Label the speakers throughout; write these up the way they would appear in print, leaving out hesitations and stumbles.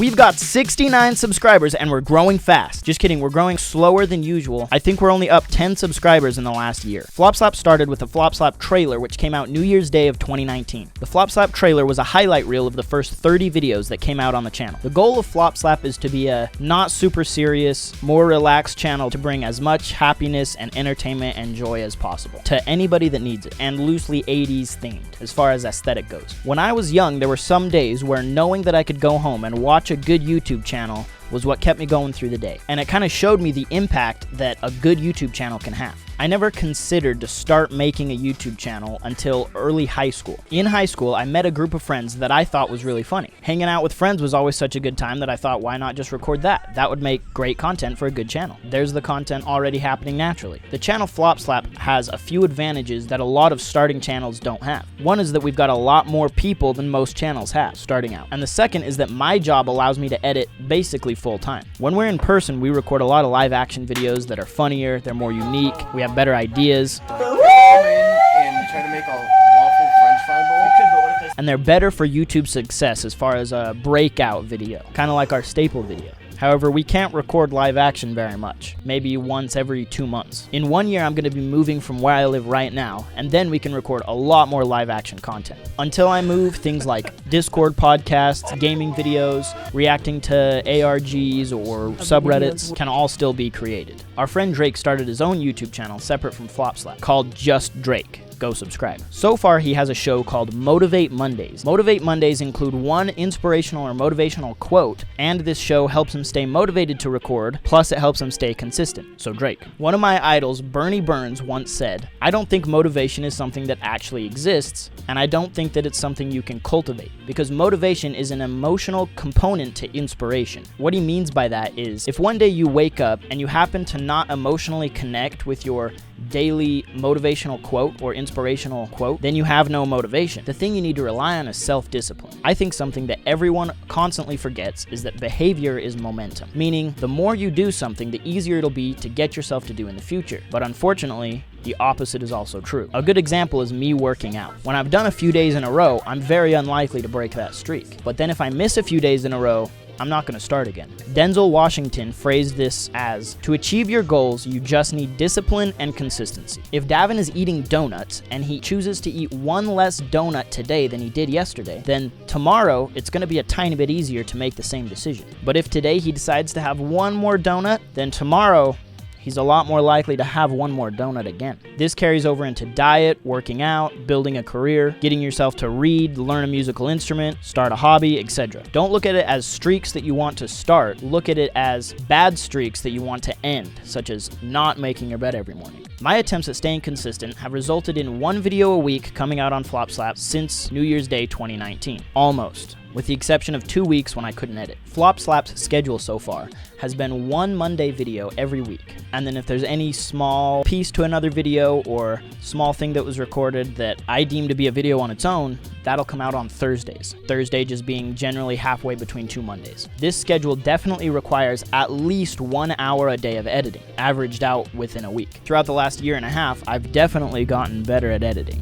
Speaker 1: We've got 69 subscribers and we're growing fast. Just kidding, we're growing slower than usual. I think we're only up 10 subscribers in the last year. FLOPSLAP started with the FLOPSLAP trailer, which came out New Year's Day of 2019. The FLOPSLAP trailer was a highlight reel of the first 30 videos that came out on the channel. The goal of FLOPSLAP is to be a not super serious, more relaxed channel to bring as much happiness and entertainment and joy as possible to anybody that needs it, and loosely 80s themed as far as aesthetic goes. When I was young, there were some days where knowing that I could go home and watch a good YouTube channel was what kept me going through the day, and it kind of showed me the impact that a good YouTube channel can have. I never considered to start making a YouTube channel until early high school. In high school, I met a group of friends that I thought was really funny. Hanging out with friends was always such a good time that I thought, why not just record that? That would make great content for a good channel. There's the content already happening naturally. The channel FLOPSLAP has a few advantages that a lot of starting channels don't have. One is that we've got a lot more people than most channels have starting out. And the second is that my job allows me to edit basically full time. When we're in person, we record a lot of live action videos that are funnier, they're more unique, we have better ideas.
Speaker 2: Come in and try to make a waffle French fry bowl.
Speaker 1: And they're better for YouTube success as far as a breakout video, kind of like our staple video. However, we can't record live action very much, maybe once every 2 months. In 1 year, I'm going to be moving from where I live right now, and then we can record a lot more live action content. Until I move, things like Discord podcasts, gaming videos, reacting to ARGs or subreddits can all still be created. Our friend Drayk started his own YouTube channel separate from FLOPSLAP called Just Drayk. Go subscribe. So far, he has a show called Motivate Mondays. Motivate Mondays include one inspirational or motivational quote, and this show helps him stay motivated to record, plus it helps him stay consistent. So Drayk. One of my idols, Bernie Burns, once said, "I don't think motivation is something that actually exists, and I don't think that it's something you can cultivate, because motivation is an emotional component to inspiration." What he means by that is, if one day you wake up and you happen to not emotionally connect with your daily motivational quote or inspirational quote, then you have no motivation. The thing you need to rely on is self-discipline. I think something that everyone constantly forgets is that behavior is momentum, meaning the more you do something, the easier it'll be to get yourself to do in the future. But unfortunately, the opposite is also true. A good example is me working out. When I've done a few days in a row, I'm very unlikely to break that streak. But then if I miss a few days in a row, I'm not going to start again. Denzel Washington phrased this as, "To achieve your goals, you just need discipline and consistency." If Davin is eating donuts and he chooses to eat one less donut today than he did yesterday, then tomorrow it's going to be a tiny bit easier to make the same decision. But if today he decides to have one more donut, then tomorrow he's a lot more likely to have one more donut again. This carries over into diet, working out, building a career, getting yourself to read, learn a musical instrument, start a hobby, etc. Don't look at it as streaks that you want to start. Look at it as bad streaks that you want to end, such as not making your bed every morning. My attempts at staying consistent have resulted in one video a week coming out on FLOPSLAP since New Year's Day 2019. Almost, with the exception of 2 weeks when I couldn't edit. FLOPSLAP's schedule so far has been one Monday video every week. And then if there's any small piece to another video or small thing that was recorded that I deem to be a video on its own, that'll come out on Thursdays. Thursday just being generally halfway between 2 Mondays. This schedule definitely requires at least 1 hour a day of editing, averaged out within a week. Throughout the last year and a half, I've definitely gotten better at editing.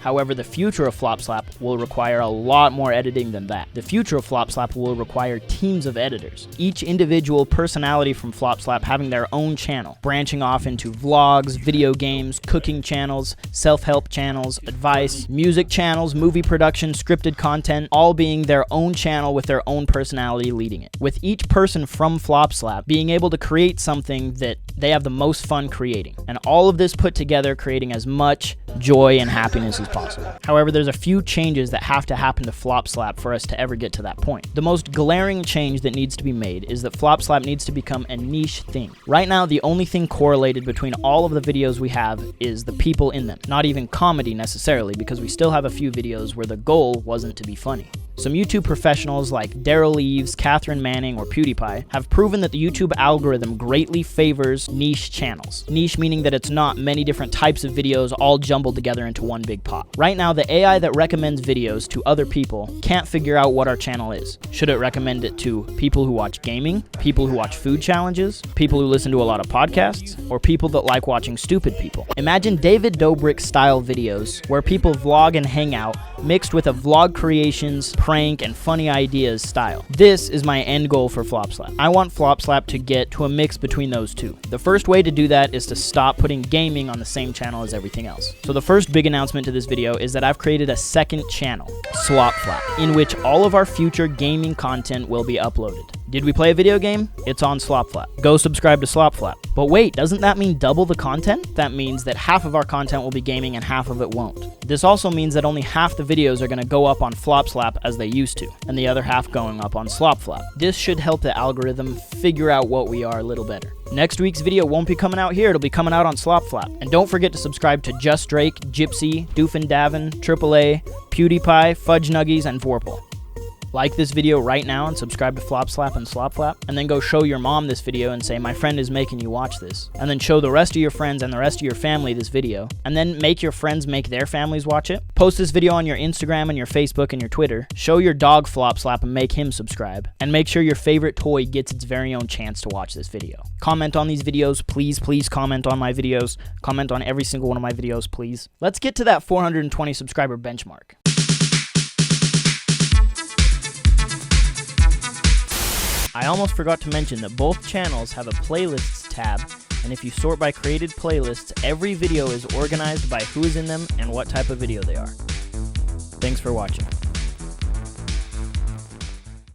Speaker 1: However, the future of FLOPSLAP will require a lot more editing than that. The future of FLOPSLAP will require teams of editors, each individual personality from FLOPSLAP having their own channel, branching off into vlogs, video games, cooking channels, self-help channels, advice, music channels, movie production, scripted content, all being their own channel with their own personality leading it. With each person from FLOPSLAP being able to create something that they have the most fun creating, and all of this put together creating as much joy and happiness as possible. However, there's a few changes that have to happen to FLOPSLAP for us to ever get to that point. The most glaring change that needs to be made is that FLOPSLAP needs to become a niche thing. Right now, the only thing correlated between all of the videos we have is the people in them. Not even comedy necessarily, because we still have a few videos where the goal wasn't to be funny. Some YouTube professionals like Daryl Eves, Catherine Manning, or PewDiePie have proven that the YouTube algorithm greatly favors niche channels. Niche meaning that it's not many different types of videos all jumbled together into one big pot. Right now, the AI that recommends videos to other people can't figure out what our channel is. Should it recommend it to people who watch gaming, people who watch food challenges, people who listen to a lot of podcasts, or people that like watching stupid people? Imagine David Dobrik style videos where people vlog and hang out, mixed with a vlog creations prank, and funny ideas style. This is my end goal for FLOPSLAP. I want FLOPSLAP to get to a mix between those two. The first way to do that is to stop putting gaming on the same channel as everything else. So the first big announcement to this video is that I've created a second channel, SLOPFLAP, in which all of our future gaming content will be uploaded. Did we play a video game? It's on SLOPFLAP. Go subscribe to SLOPFLAP. But wait, doesn't that mean double the content? That means that half of our content will be gaming and half of it won't. This also means that only half the videos are going to go up on FLOPSLAP as they used to, and the other half going up on SLOPFLAP. This should help the algorithm figure out what we are a little better. Next week's video won't be coming out here, it'll be coming out on SLOPFLAP. And don't forget to subscribe to Just Drayk, Gypsy, Doofin, Davin, AAA, PewDiePie, Fudge Nuggies, and Vworpal. Like this video right now and subscribe to FLOPSLAP and SLOPFLAP, and then go show your mom this video and say, my friend is making you watch this. And then show the rest of your friends and the rest of your family this video, and then make your friends make their families watch it. Post this video on your Instagram and your Facebook and your Twitter. Show your dog FLOPSLAP and make him subscribe. And make sure your favorite toy gets its very own chance to watch this video. Comment on these videos, please, please comment on my videos. Comment on every single one of my videos, please. Let's get to that 420 subscriber benchmark. I almost forgot to mention that both channels have a playlists tab, and if you sort by created playlists, every video is organized by who is in them and what type of video they are. Thanks for watching.